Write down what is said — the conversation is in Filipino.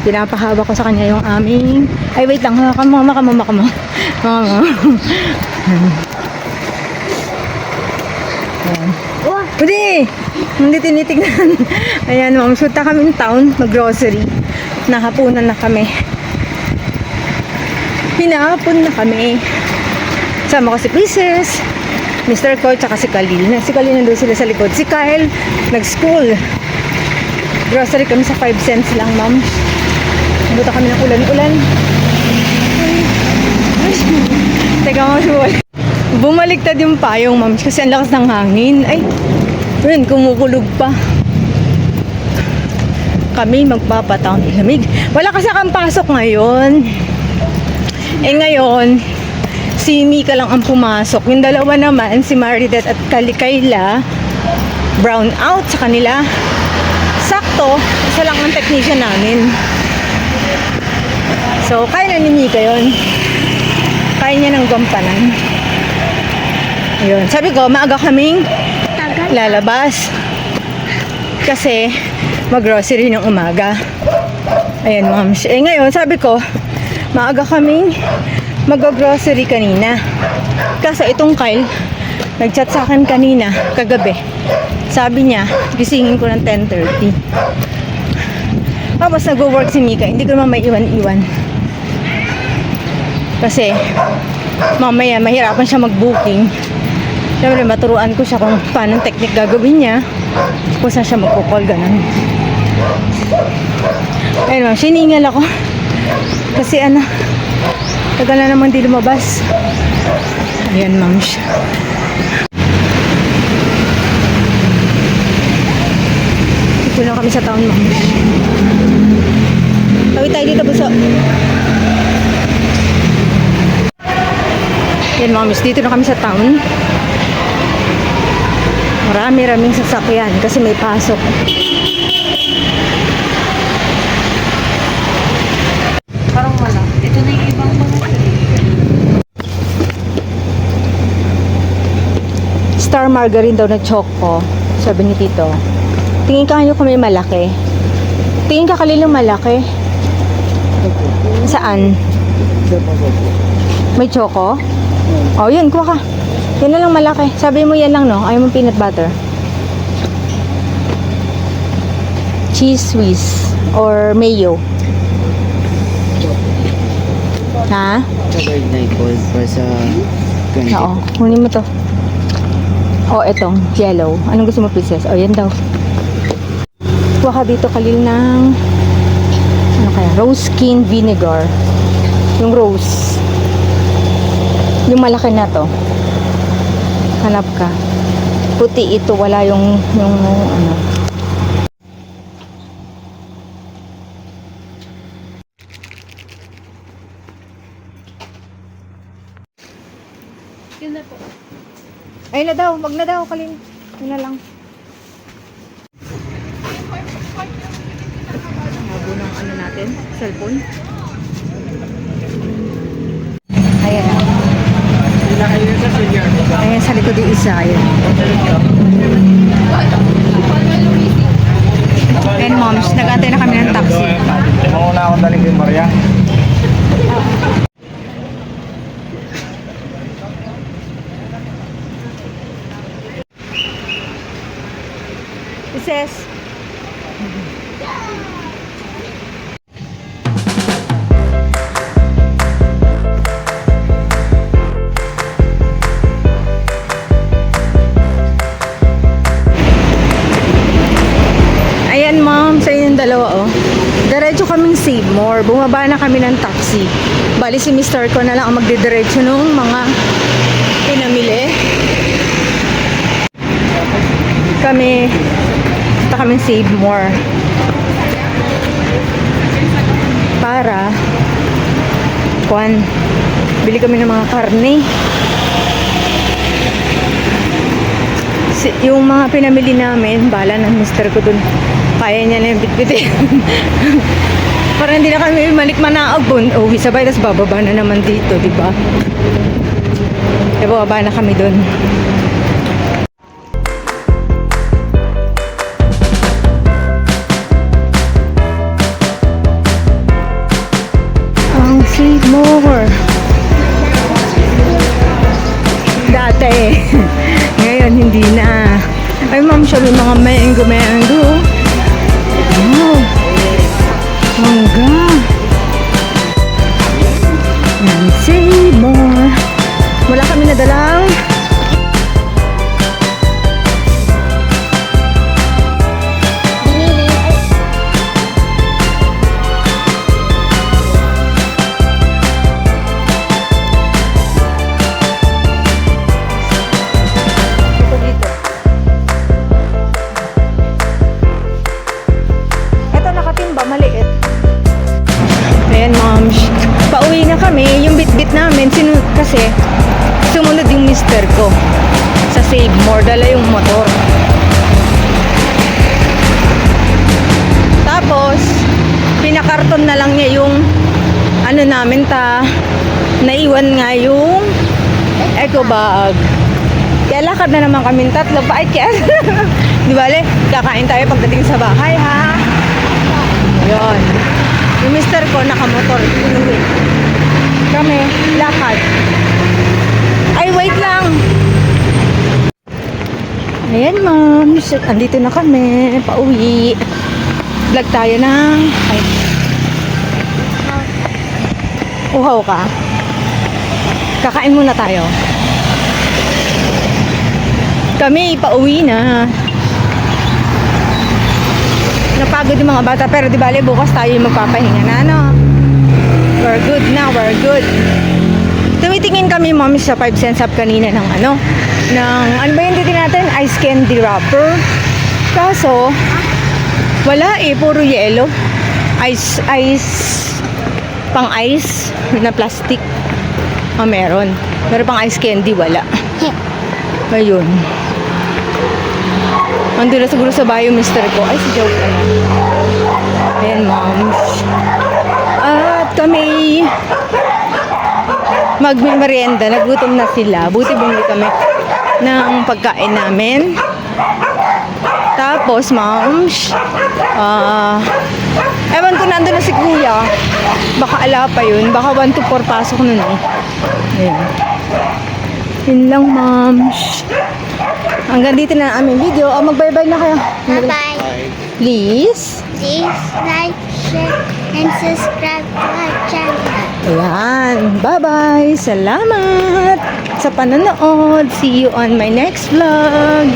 Pinapahaba ko sa kanya yung aming... Ay, wait lang. Mama. Hindi tinitignan. Ayan, ma'am. Shoot na kami ng town. Mag-grocery. Nahapunan na kami. Hinahapon na kami. Sama ko si Princess, Mr. Ko, tsaka si Khalil. Si Khalil nandun sila sa likod. Si Kyle, nag-school. Grocery kami sa 5 cents lang, ma'am. Nabuta kami ng ulan-ulan. Teka, ma'am. Bumaliktad yung payong, ma'am. Kasi ang lakas ng hangin. Ay, yun, kumukulog pa. Kami magpapataw ng lamig. Wala kasi kang pasok ngayon. Ngayon, si Mika lang ang pumasok. Yung dalawa naman, si Maridet at Kayla, brown out sa kanila. Sakto, isa lang ang technician namin. So, kaya na ni Mika yun. Kaya niya ng gampanan. Ayun. Sabi ko, maaga kaming lalabas. Kasi, mag-grocery ng umaga. Ayan, ma'am. Ngayon, sabi ko, maaga kaming mag-grocery kanina. Kasi itong Kyle, nag-chat sa akin kanina, kagabi. Sabi niya, gisingin ko ng 10:30. Tapos nag-work si Mika, hindi ko naman may iwan-iwan. Kasi, mamaya, mahirapan siya mag-booking. Siyempre, maturuan ko siya kung paano technique gagawin niya. Kung saan siya magkukol, ganun. Ayun, ma'am, siningal ako. Kasi tagal na naman di lumabas. Ayan, ma'am. Ito lang kami sa town, ma'am. Tawid tayo dito, buso. Ayan, ma'am. Dito na kami sa town. Marami-raming sasakyan kasi may pasok. Parang wala. Ito na yung ibang mga. Star margarine daw na choco. Sabi ni Tito. Tingin ka ngayon kung may malaki. Tingin ka Khalil yung malaki. Saan? May choco? Oh, yun. Kuha ka. Yan na lang malaki. Sabi mo yan lang, no? Ayaw mo peanut butter. Cheese Swiss or mayo. Ha? Covered na ito para sa candy. Oo. Kunin mo to. Oh, etong yellow. Anong gusto mo, princess? Oh, yan daw. Kuha ka dito, Khalil, ng ano kaya? Rose skin vinegar. Yung rose. Yung malaki na to. Hanap ka. Puti ito. Wala yung ano. Yun na po. Ayun na daw. Wag na daw, Khalil. Yun na lang. Habo ng ano natin. Cellphone. Ayan na. Ayan sa likod yung isa. Ayan. Ayan, moms. Nag-antay na kami ng taxi. Mauna akong daling yung Maria. Princess. Ayan, ma'am, sa inyong dalawa, oh. Diretso kaming Save More. Bumaba na kami ng taxi. Bali si Mr. Ko na lang ang magdidiretso nung mga pinamili. Punta kami Save More. Para bili kami ng mga karne. Yung mga pinamili namin, bala ng Mr. Ko dun. Kaya niya na yung bitbitin. Para hindi na kami manaog. Uwi sabay, tas bababa na naman dito, diba? Bababa na kami dun. dati. Ngayon, hindi na. Ay, ma'am, siya may mga mango. Wow. Mangga. And say more. Wala kami nadalang ito dito. Ito nakatimba, maliit. Ayan, ma'am. Pauwi na kami. Yung bit-bit namin, kasi sumunod yung mister ko sa Save More. Dala yung motor. Tapos, pinakarton na lang niya yung ano namin naiwan nga yung eco bag. Kaya lakad na naman kami tatlo. Bait yan. Di bale, kakain tayo pagdating sa bahay, ha? Yun. Yung mister ko nakamotor. Inuwi. Kami, lakad. Ay, wait lang. Ayan, ma'am. Andito na kami. Pauwi. Vlog tayo ng... Ay. Uhaw ka. Kakain muna tayo. Kami, pauwi na. Napagod yung mga bata. Pero di bale, bukas tayo yung magpapahinga na, no? We're good na, we're good. Tumitingin kami, ma'am, sa 5 cents up kanina ng ano ba yung titin natin? Ice candy wrapper. Kaso, wala eh, puro yelo. Ice, pang ice na plastic. Meron. Pero pang ice candy, wala. Ayun. Ando na siguro sa bayo, mister ko. Ay, si Joe ka na. Ayan, ma'am. At kami magmerienda. Nagutom na sila. Buti bumili kami ng pagkain namin. Tapos, ma'am, ewan ko, nandun na si kuya. Baka ala pa yun. Baka 1 to 4 pasok nun eh. Ayan. Yun lang, ma'am. Hanggang dito na ang aming video. Mag-bye-bye na kayo. Bye-bye. Please. Please like, share, and subscribe to our channel. Ayan. Bye-bye. Salamat sa panonood. See you on my next vlog.